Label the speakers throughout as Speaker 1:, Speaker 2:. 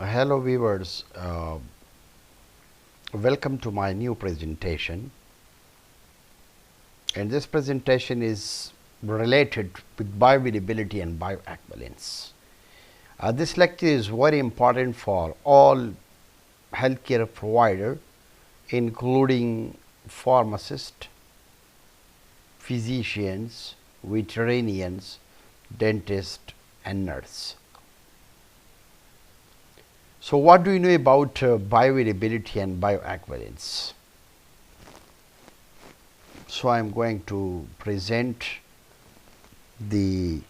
Speaker 1: Hello viewers, welcome to my new presentation, and this presentation is related with bioavailability and bioequivalence. This lecture is very important for all healthcare provider, including pharmacists, physicians, veterinarians, dentists and nurses. So, what do you know about bioavailability and bioequivalence? So, I am going to present the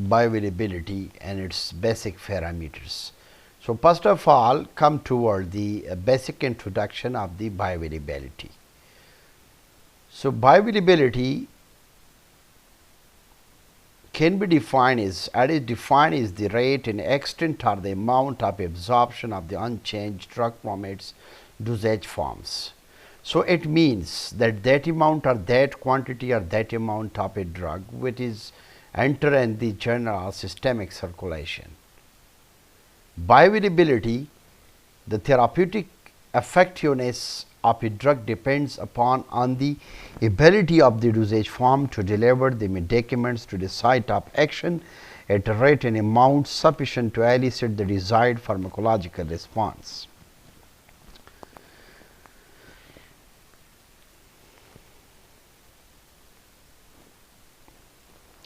Speaker 1: bioavailability and its basic parameters. So, first of all, come toward the basic introduction of the bioavailability. So, bioavailability can be defined as the rate and extent or the amount of absorption of the unchanged drug from its dosage forms. So, it means that amount or that quantity or that amount of a drug which is enter in the general systemic circulation. Bioavailability, the therapeutic effectiveness of a drug depends upon the ability of the dosage form to deliver the medicaments to the site of action at a rate and amount sufficient to elicit the desired pharmacological response.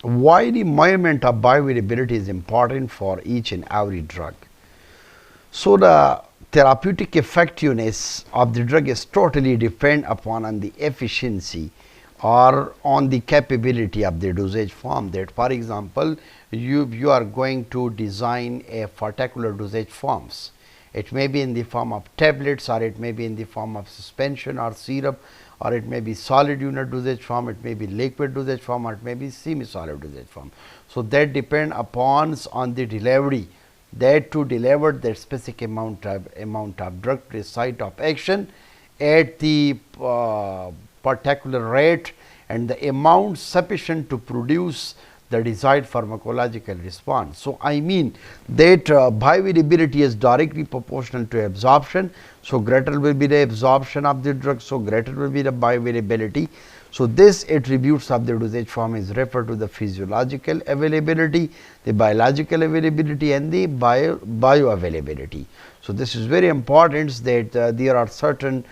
Speaker 1: Why the measurement of bioavailability is important for each and every drug? So, the therapeutic effectiveness of the drug is totally depend upon the efficiency or on the capability of the dosage form. That for example, you are going to design a particular dosage forms. It may be in the form of tablets, or it may be in the form of suspension or syrup, or it may be solid unit dosage form, it may be liquid dosage form, or it may be semi-solid dosage form. So, that depend upon on the delivery, that to deliver that specific amount of drug to the site of action at the particular rate and the amount sufficient to produce the desired pharmacological response. So, I mean that bioavailability is directly proportional to absorption. So, greater will be the absorption of the drug, so greater will be the bioavailability. So, this attributes of the dosage form is referred to the physiological availability, the biological availability and the bioavailability. So, this is very important that there are certain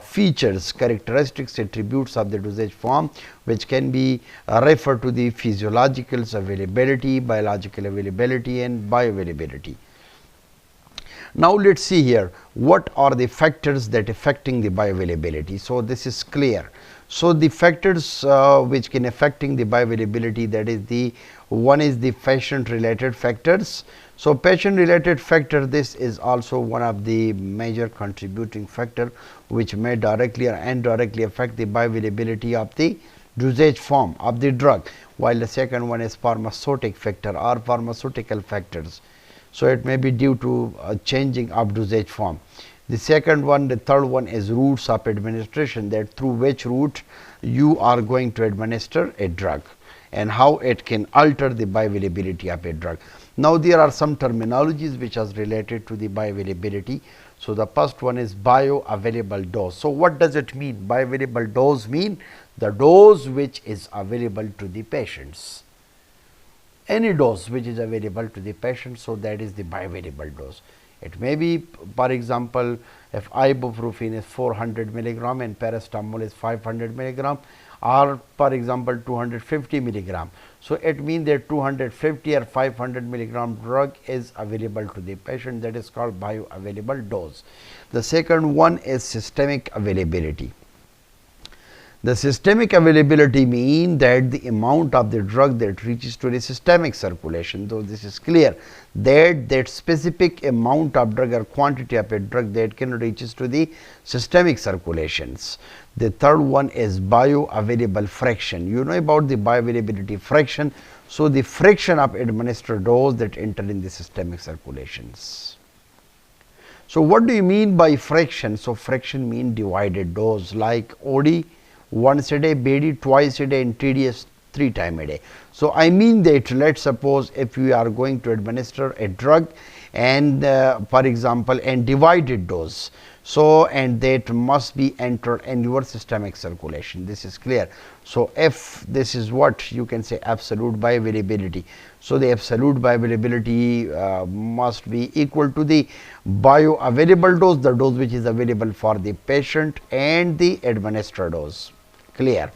Speaker 1: features, characteristics, attributes of the dosage form which can be referred to the physiological availability, biological availability and bioavailability. Now, let us see here what are the factors that affecting the bioavailability. So, this is clear. So, the factors which can affecting the bioavailability, that is the one is the patient related factors. So, patient related factor, this is also one of the major contributing factor which may directly or indirectly affect the bioavailability of the dosage form of the drug, while the second one is pharmaceutic factor or pharmaceutical factors. So, it may be due to changing of dosage form. The second one, the third one is routes of administration, that through which route you are going to administer a drug and how it can alter the bioavailability of a drug. Now, there are some terminologies which are related to the bioavailability. So, the first one is bioavailable dose. So, what does it mean? Bioavailable dose mean the dose which is available to the patients. Any dose which is available to the patient, so that is the bioavailable dose. It may be, for example, if ibuprofen is 400 milligram and paracetamol is 500 milligram, or for example 250 milligram. So, it means that 250 or 500 milligram drug is available to the patient, that is called bioavailable dose. The second one is systemic availability. The systemic availability means that the amount of the drug that reaches to the systemic circulation, though this is clear that specific amount of drug or quantity of a drug that can reaches to the systemic circulations. The third one is bioavailable fraction. You know about the bioavailability fraction. So, the fraction of administered dose that enter in the systemic circulations. So, what do you mean by fraction? So, fraction mean divided dose, like OD once a day, BD twice a day, and TDS 3 times a day. So, I mean that let us suppose if we are going to administer a drug and for example, and divided dose. So, and that must be entered in your systemic circulation, this is clear. So, if this is what you can say absolute bioavailability. So, the absolute bioavailability must be equal to the bioavailable dose, the dose which is available for the patient, and the administered dose, clear.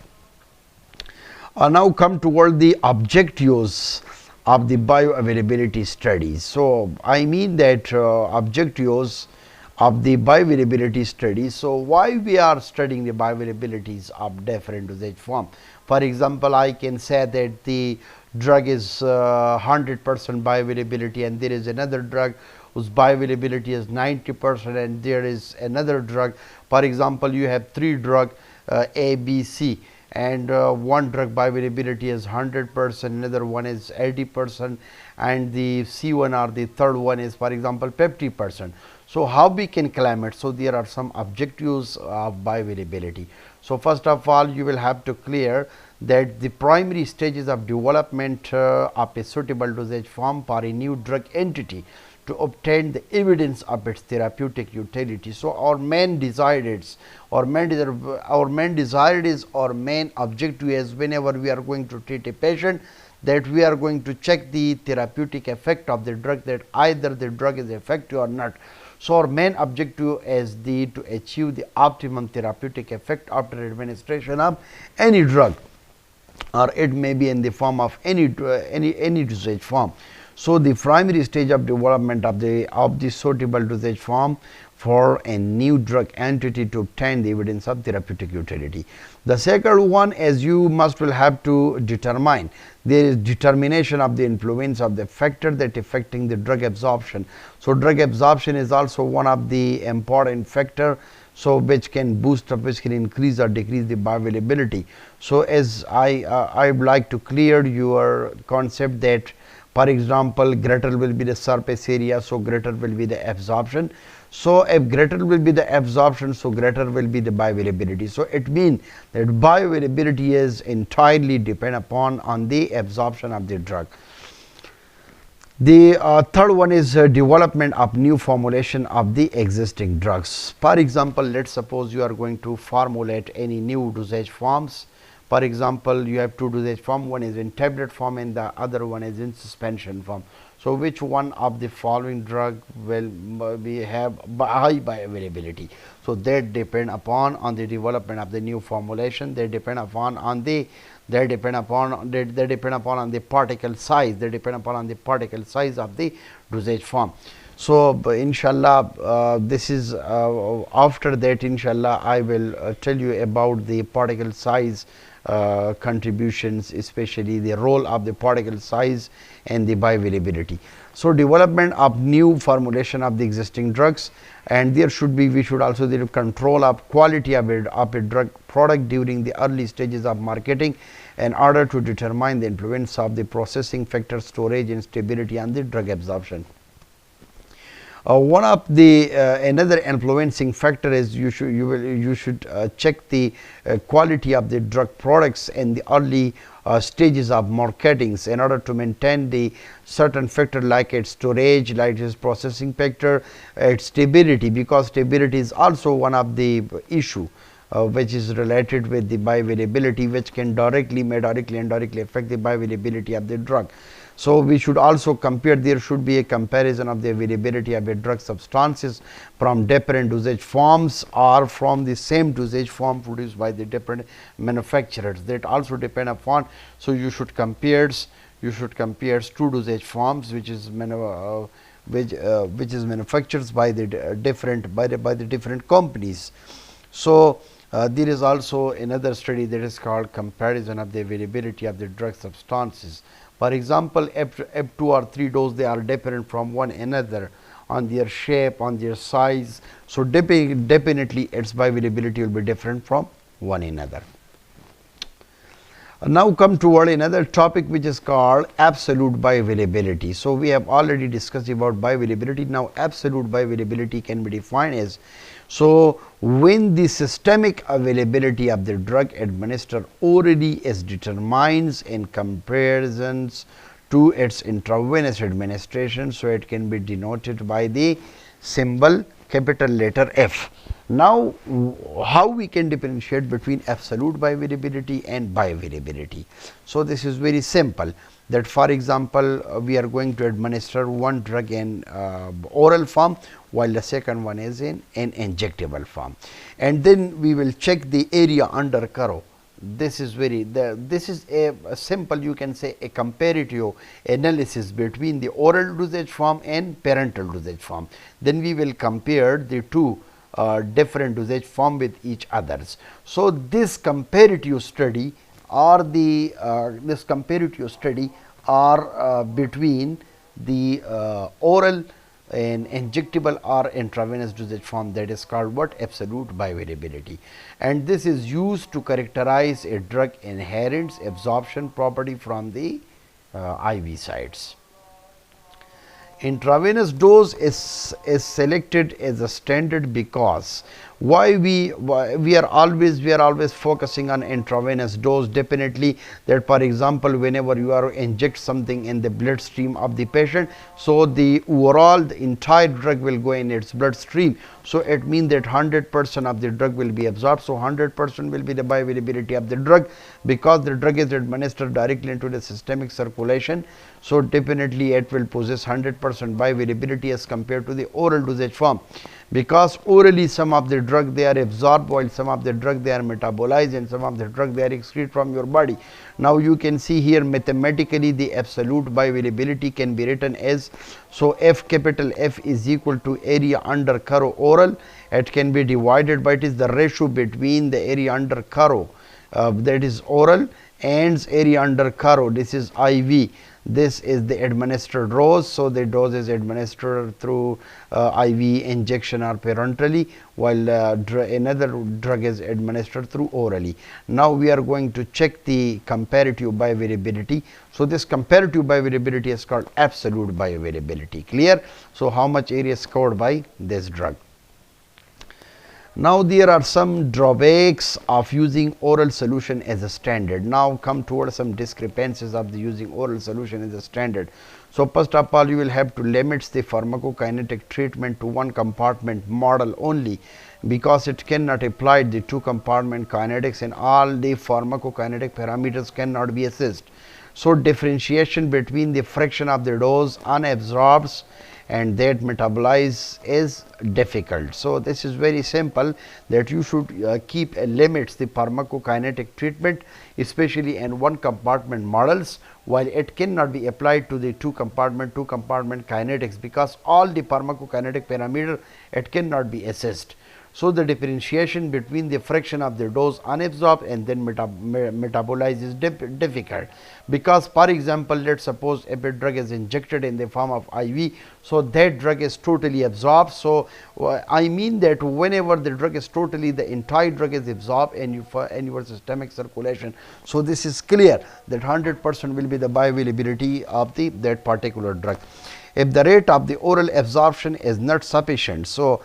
Speaker 1: Now come toward the objectives of the bioavailability studies. So, I mean that objectives of the bioavailability studies. So, why we are studying the bioavailabilities of different dosage form? For example, I can say that the drug is 100% bioavailability, and there is another drug whose bioavailability is 90%, and there is another drug. For example, you have 3 drugs A, B, C, and one drug bioavailability is 100%, another one is 80%, and the C1 or the third one is, for example, 50%. So, how we can claim it? So, there are some objectives of bioavailability. So, first of all, you will have to clear that the primary stages of development of a suitable dosage form for a new drug entity to obtain the evidence of its therapeutic utility. So, our main desire is, our main objective is, whenever we are going to treat a patient, that we are going to check the therapeutic effect of the drug, that either the drug is effective or not. So, our main objective is to achieve the optimum therapeutic effect after administration of any drug, or it may be in the form of any dosage form. So, the primary stage of development of the suitable dosage form for a new drug entity to obtain the evidence of therapeutic utility. The second one, as you must will have to determine, there is determination of the influence of the factor that affecting the drug absorption. So, drug absorption is also one of the important factor, so which can boost or which can increase or decrease the bioavailability. So, as I would like to clear your concept that, for example, greater will be the surface area, so greater will be the absorption. So, if greater will be the absorption, so greater will be the bioavailability. So, it means that bioavailability is entirely depend upon on the absorption of the drug. The third one is development of new formulation of the existing drugs. For example, let us suppose you are going to formulate any new dosage forms. For example, you have 2 dosage form, one is in tablet form and the other one is in suspension form. So, which one of the following drug will have high bioavailability? So, that depend upon on the development of the new formulation, they depend upon on the particle size, they depend upon on the particle size of the dosage form. So, inshallah, this is after that, inshallah, I will tell you about the particle size contributions, especially the role of the particle size and the bioavailability. So, development of new formulation of the existing drugs, and there should be, we should also do control of quality of a drug product during the early stages of marketing in order to determine the influence of the processing factor, storage and stability on the drug absorption. One of the another influencing factor is you should check the quality of the drug products in the early stages of marketings in order to maintain the certain factor like its storage, like its processing factor, its stability, because stability is also one of the issue which is related with the bioavailability, which can directly and indirectly affect the bioavailability of the drug. So, we should also compare, there should be a comparison of the availability of a drug substances from different dosage forms or from the same dosage form produced by the different manufacturers, that also depend upon. So, you should compare 2 dosage forms which is manufactured by the different companies. So, there is also another study that is called comparison of the availability of the drug substances. For example, if 2 or 3 doses, they are different from one another on their shape, on their size. So, definitely its bioavailability will be different from one another. Now come toward another topic which is called absolute bioavailability. So we have already discussed about bioavailability. Now absolute bioavailability can be defined as, so when the systemic availability of the drug administered orally is determined in comparisons to its intravenous administration, so it can be denoted by the symbol capital letter F. Now, how we can differentiate between absolute bioavailability and bioavailability? So, this is very simple, that for example, we are going to administer one drug in oral form, while the second one is in an injectable form, and then we will check the area under curve. This is a simple, you can say, a comparative analysis between the oral dosage form and parenteral dosage form. Then we will compare the two different dosage form with each others. So this comparative study or the between the oral and injectable or intravenous dosage form, that is called what? Absolute bioavailability, and this is used to characterize a drug inherent absorption property from the IV sites. Intravenous dose is selected as a standard because why we are always focusing on intravenous dose. Definitely that, for example, whenever you are inject something in the bloodstream of the patient, so the entire drug will go in its bloodstream. So it means that 100% of the drug will be absorbed. So 100% will be the bioavailability of the drug, because the drug is administered directly into the systemic circulation. So definitely it will possess 100% bioavailability as compared to the oral dosage form, because orally some of the drug they are absorbed, while some of the drug they are metabolized, and some of the drug they are excreted from your body. Now you can see here mathematically the absolute bioavailability can be written as, so capital F is equal to area under curve oral. It can be divided by, it is the ratio between the area under curve that is oral and area under curve, this is IV. This is the administered dose. So the dose is administered through IV injection or parenterally, while another drug is administered through orally. Now we are going to check the comparative bioavailability. So this comparative bioavailability is called absolute bioavailability. Clear? So how much area is covered by this drug? Now there are some drawbacks of using oral solution as a standard. Now come towards some discrepancies of the using oral solution as a standard. So first of all, you will have to limit the pharmacokinetic treatment to one compartment model only, because it cannot apply the two compartment kinetics, and all the pharmacokinetic parameters cannot be assessed. So differentiation between the fraction of the dose unabsorbed and that metabolize is difficult. So this is very simple, that you should keep limits the pharmacokinetic treatment, especially in one compartment models, while it cannot be applied to the two compartment kinetics, because all the pharmacokinetic parameter it cannot be assessed. So the differentiation between the fraction of the dose unabsorbed and then metabolized is difficult, because for example, let's suppose if a drug is injected in the form of IV, so that drug is totally absorbed. So I mean that whenever the drug is totally, the entire drug is absorbed in your systemic circulation. So this is clear that 100% will be the bioavailability of that particular drug. If the rate of the oral absorption is not sufficient, so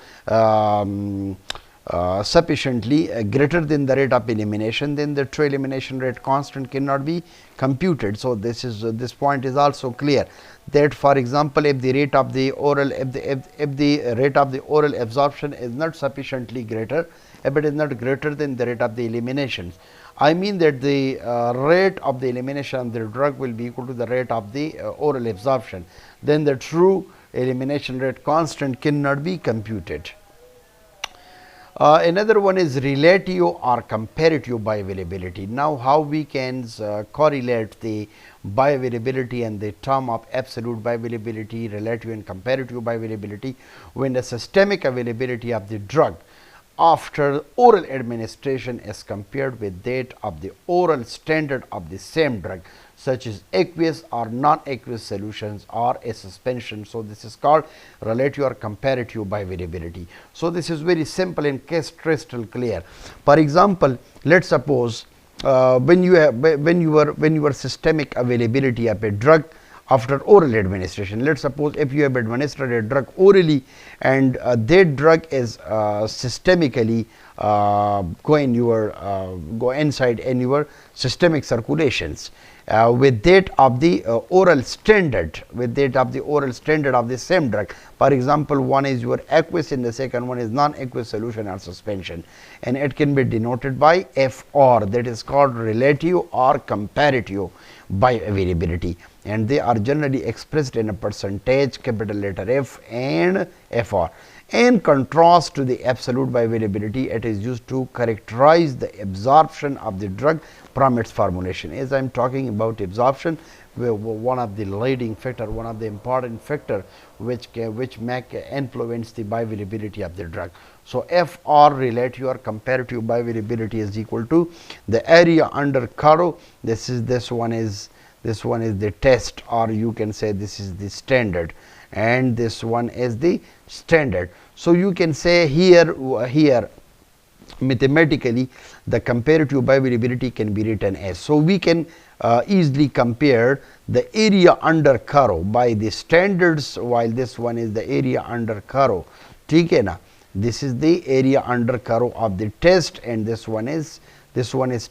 Speaker 1: sufficiently greater than the rate of elimination, then the true elimination rate constant cannot be computed. So this point is also clear, that for example, if the rate of the oral rate of the oral absorption is not sufficiently greater, if it is not greater than the rate of the eliminations, I mean that the rate of the elimination of the drug will be equal to the rate of the oral absorption, then the true elimination rate constant cannot be computed. Another one is relative or comparative bioavailability. Now how we can correlate the bioavailability and the term of absolute bioavailability, relative and comparative bioavailability, when the systemic availability of the drug after oral administration is compared with that of the oral standard of the same drug, such as aqueous or non-aqueous solutions or a suspension. So this is called relative or comparative bioavailability. So this is very simple and crystal clear. For example, let's suppose when you were systemic availability of a drug after oral administration. Let's suppose if you have administered a drug orally and that drug is systemically go inside in your systemic circulations with that of the oral standard of the same drug. For example, one is your aqueous and the second one is non-aqueous solution or suspension, and it can be denoted by FR, that is called relative or comparative bioavailability, and they are generally expressed in a percentage, capital letter F and FR. In contrast to the absolute bioavailability, it is used to characterize the absorption of the drug from its formulation. As I am talking about absorption, one of the leading factor, one of the important factor which make influence the bioavailability of the drug. So FR, relative or comparative bioavailability, is equal to the area under curve. This one is the test, or you can say this is the standard, and this one is the standard. So you can say here mathematically the comparative bioavailability can be written as, so we can easily compare the area under curve by the standards, while this one is the area under curve. ठीक है ना, this is the area under curve of the test, and this one is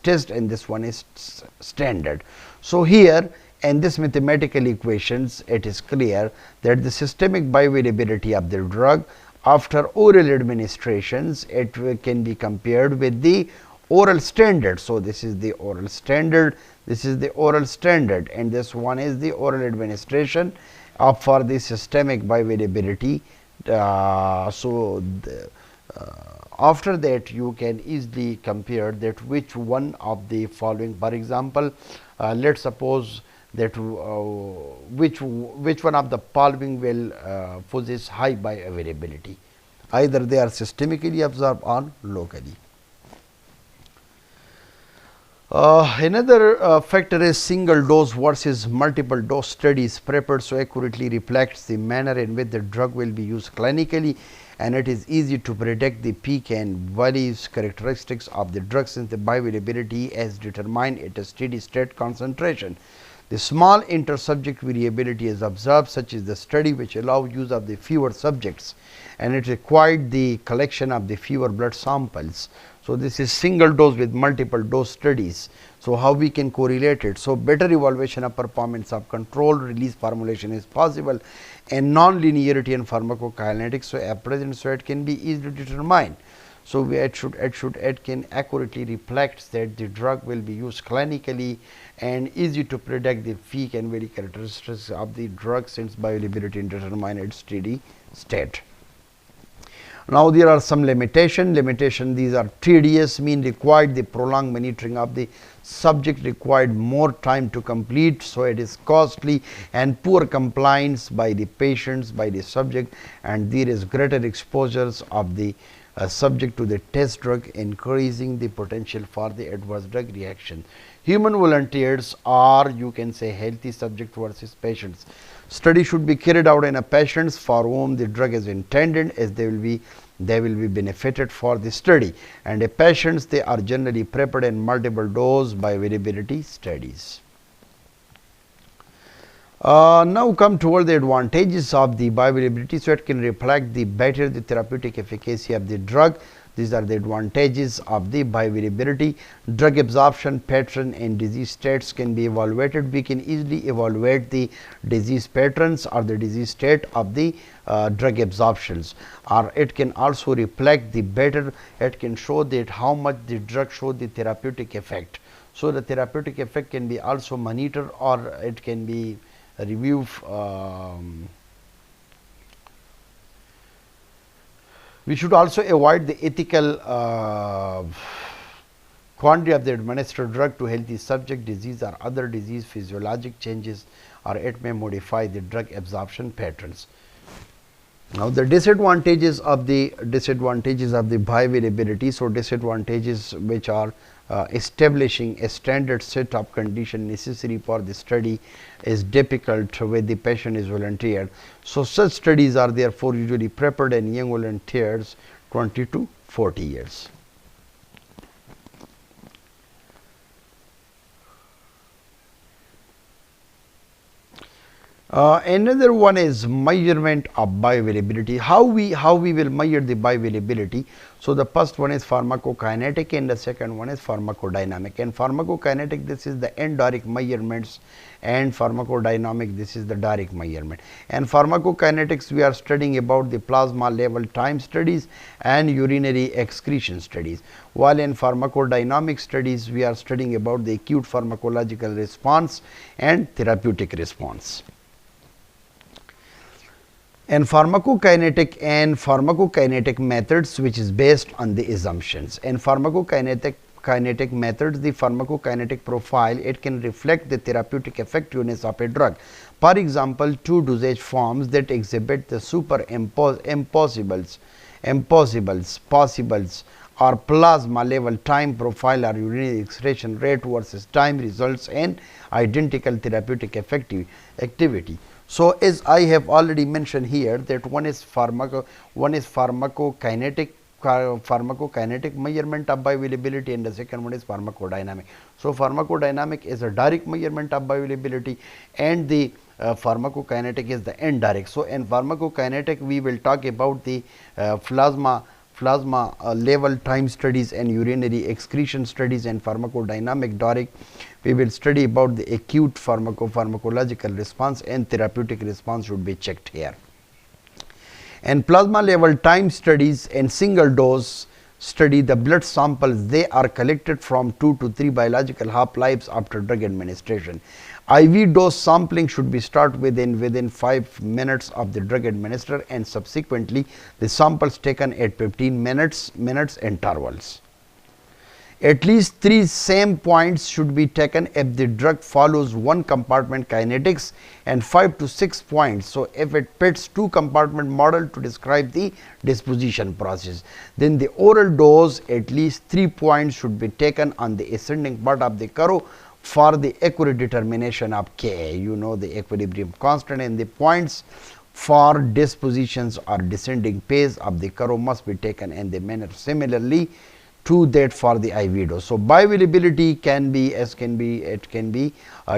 Speaker 1: test and this one is standard. So here in this mathematical equations, it is clear that the systemic bioavailability of the drug after oral administrations, it can be compared with the oral standard. So this is the oral standard, this is the oral standard, and this one is the oral administration for the systemic bioavailability. After that, you can easily compare that which one of the following, for example, let's suppose that which one of the following will possess high bioavailability. Either they are systemically absorbed or locally. Another factor is single dose versus multiple dose studies prepared so accurately reflects the manner in which the drug will be used clinically, and it is easy to predict the peak and valleys characteristics of the drug since the bioavailability is determined at a steady state concentration. The small inter-subject variability is observed, such as the study which allowed use of the fewer subjects, and it required the collection of the fewer blood samples. So this is single dose with multiple dose studies. So how we can correlate it? So better evaluation of performance of controlled release formulation is possible, and non-linearity in pharmacokinetics so at present, so it can be easily determined. So it can accurately reflect that the drug will be used clinically, and easy to predict the peak and valley characteristics of the drug since bioavailability is determined at steady state. Now there are some limitation. These are tedious, mean required the prolonged monitoring of the subject, required more time to complete, so it is costly, and poor compliance by the patients, by the subject, and there is greater exposures of the subject to the test drug, increasing the potential for the adverse drug reaction. Human volunteers, or you can say healthy subject versus patients. Study should be carried out in a patients for whom the drug is intended, as they will be benefited for the study, and a patients, they are generally prepared in multiple dose bioavailability studies. Now come toward the advantages of the bioavailability, so it can reflect the better the therapeutic efficacy of the drug. These are the advantages of the bioavailability. Drug absorption pattern and disease states can be evaluated. We can easily evaluate the disease patterns or the disease state of the drug absorptions, or it can also reflect the better, it can show that how much the drug show the therapeutic effect. So the therapeutic effect can be also monitored, or it can be reviewed. We should also avoid the ethical quantity of the administered drug to healthy subject, disease or other disease physiologic changes, or it may modify the drug absorption patterns. Now the disadvantages of the bioavailability. So disadvantages which are establishing a standard set of condition necessary for the study is difficult when the patient is volunteered. So such studies are therefore usually prepared in young volunteers 20 to 40 years. Another one is measurement of bioavailability. How we will measure the bioavailability? So the first one is pharmacokinetic and the second one is pharmacodynamic. And pharmacokinetic, this is the indirect measurements, and pharmacodynamic, this is the direct measurement. And pharmacokinetics, we are studying about the plasma level time studies and urinary excretion studies, while in pharmacodynamic studies we are studying about the acute pharmacological response and therapeutic response. And pharmacokinetic methods, which is based on the assumptions. And pharmacokinetic methods, the pharmacokinetic profile, it can reflect the therapeutic effectiveness of a drug. For example, two dosage forms that exhibit the possibles or plasma level time profile or urinary excretion rate versus time results in identical therapeutic activity. So as I have already mentioned here, that one is pharmacokinetic measurement of bioavailability, and the second one is pharmacodynamic. So pharmacodynamic is a direct measurement of bioavailability, and the pharmacokinetic is the indirect. So in pharmacokinetic, we will talk about the plasma level time studies and urinary excretion studies, and pharmacodynamic direct, we will study about the acute pharmacological response and therapeutic response should be checked here. And plasma level time studies and single dose study, the blood samples, they are collected from 2 to 3 biological half-lives after drug administration. IV dose sampling should be start within 5 minutes of the drug administered, and subsequently the samples taken at 15 minutes intervals. At least 3 same points should be taken if the drug follows 1 compartment kinetics, and 5 to 6 points. So if it fits 2 compartment model to describe the disposition process, then the oral dose, at least 3 points should be taken on the ascending part of the curve for the accurate determination of Ka. You know the equilibrium constant, and the points for dispositions or descending phase of the curve must be taken in the manner similarly to that for the IV dose. So bioavailability can be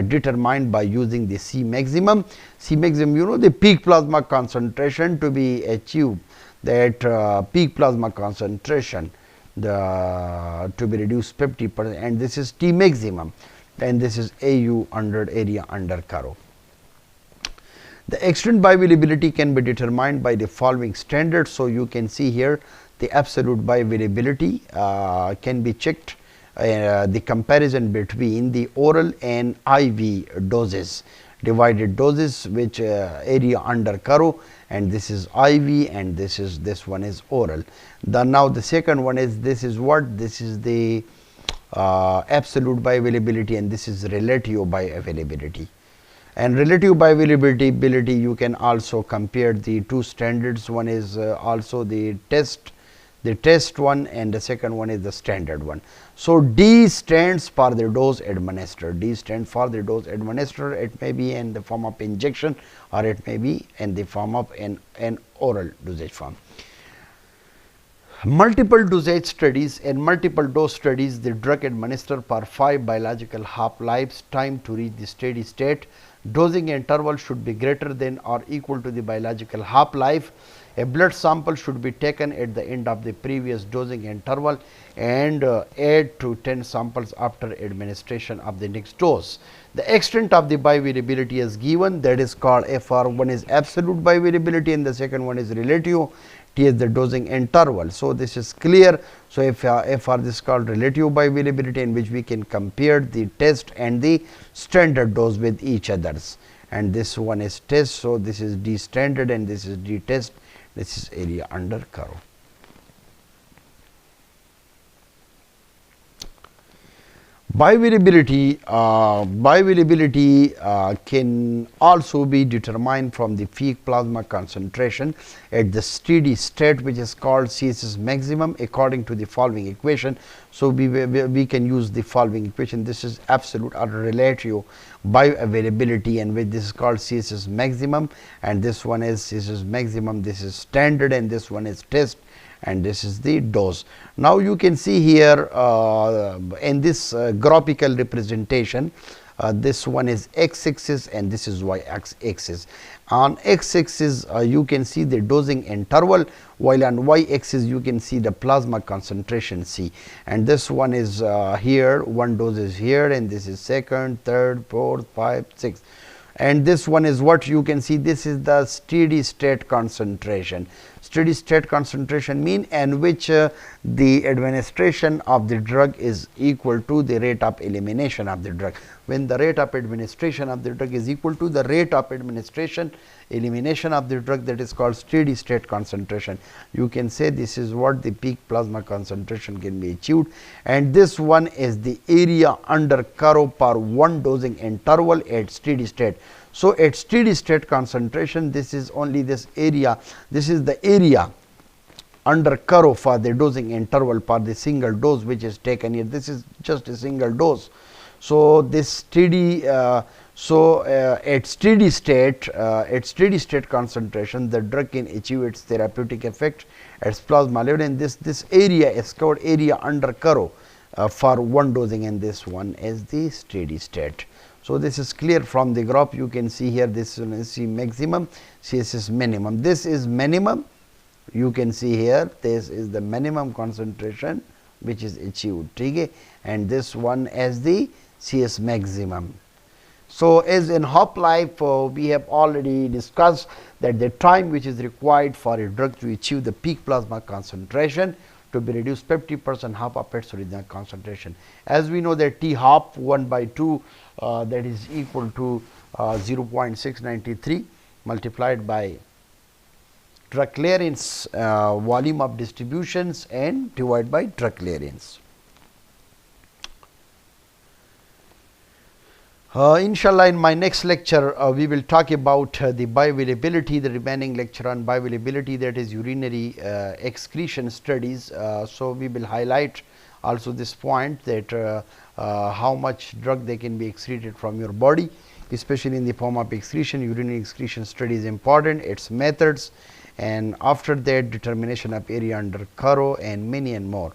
Speaker 1: determined by using the C maximum. C maximum, you know, the peak plasma concentration to be achieved, that peak plasma concentration to be reduced 50%, and this is T maximum, and this is AU under area under curve. The extent bioavailability can be determined by the following standards. So you can see here the absolute bioavailability can be checked, the comparison between the oral and IV doses, divided doses, which area under curve, and this is IV and this one is oral. Now the second one is, this is the absolute bioavailability, and this is relative bioavailability. And relative bioavailability, you can also compare the two standards. One is also the test one, and the second one is the standard one. So D stands for the dose administered. D stands for the dose administered. It may be in the form of injection, or it may be in the form of an oral dosage form. Multiple dosage studies and multiple dose studies, the drug administered for 5 biological half-lives, time to reach the steady state. Dosing interval should be greater than or equal to the biological half-life. A blood sample should be taken at the end of the previous dosing interval, and 8 to 10 samples after administration of the next dose. The extent of the bioavailability is given, that is called FR. One is absolute bioavailability and the second one is relative. T is the dosing interval. So this is clear. So FR this is called relative bioavailability, in which we can compare the test and the standard dose with each others. And this one is test, so this is D standard and this is D test. This is area under curve. Bioavailability can also be determined from the peak plasma concentration at the steady state, which is called CSS maximum, according to the following equation. So we can use the following equation. This is absolute or relative bioavailability, and which this is called CSS maximum, and this one is CSS maximum, this is standard, and this one is test, and this is the dose. Now you can see here in this graphical representation, This one is x-axis and this is y-axis. On x-axis you can see the dosing interval, while on y-axis you can see the plasma concentration C. And this one is here, one dose is here, and this is second, third, fourth, fifth, sixth. And this one is what you can see, this is the steady state concentration. Steady state concentration mean in which the administration of the drug is equal to the rate of elimination of the drug. When the rate of administration of the drug is equal to the rate of elimination of the drug, that is called steady state concentration. You can say this is what the peak plasma concentration can be achieved, and this one is the area under curve per one dosing interval at steady state. So, at steady state concentration, this is only this area, this is the area under curve for the dosing interval for the single dose which is taken here. This is just a single dose. So, this steady at steady state concentration, the drug can achieve its therapeutic effect at its plasma level, and this area is called area under curve for one dosing, and this one is the steady state. So, this is clear from the graph. You can see here, this one is C maximum, CS is minimum. This is minimum, you can see here, this is the minimum concentration which is achieved, okay? And this one as the CS maximum. So, as in half life, we have already discussed that the time which is required for a drug to achieve the peak plasma concentration to be reduced 50% half of its original concentration. As we know that T half 1 by 2 that is equal to 0.693 multiplied by drug clearance, volume of distributions, and divided by drug clearance. Inshallah, in my next lecture we will talk about the bioavailability, the remaining lecture on bioavailability, that is urinary excretion studies. So, we will highlight also this point that how much drug they can be excreted from your body, especially in the form of excretion. Urinary excretion study is important, its methods, and after that determination of area under curve and many and more.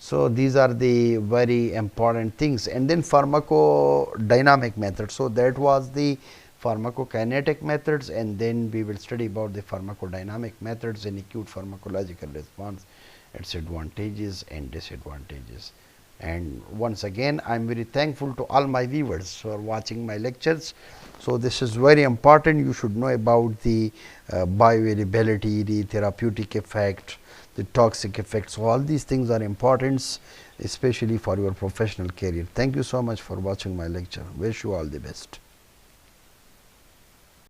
Speaker 1: So, these are the very important things, and then pharmacodynamic methods. So, that was the pharmacokinetic methods, and then we will study about the pharmacodynamic methods in acute pharmacological response, its advantages and disadvantages. And once again, I am very thankful to all my viewers for watching my lectures. So, this is very important. You should know about the bioavailability, the therapeutic effect, the toxic effects. So, all these things are important, especially for your professional career. Thank you so much for watching my lecture. Wish you all the best.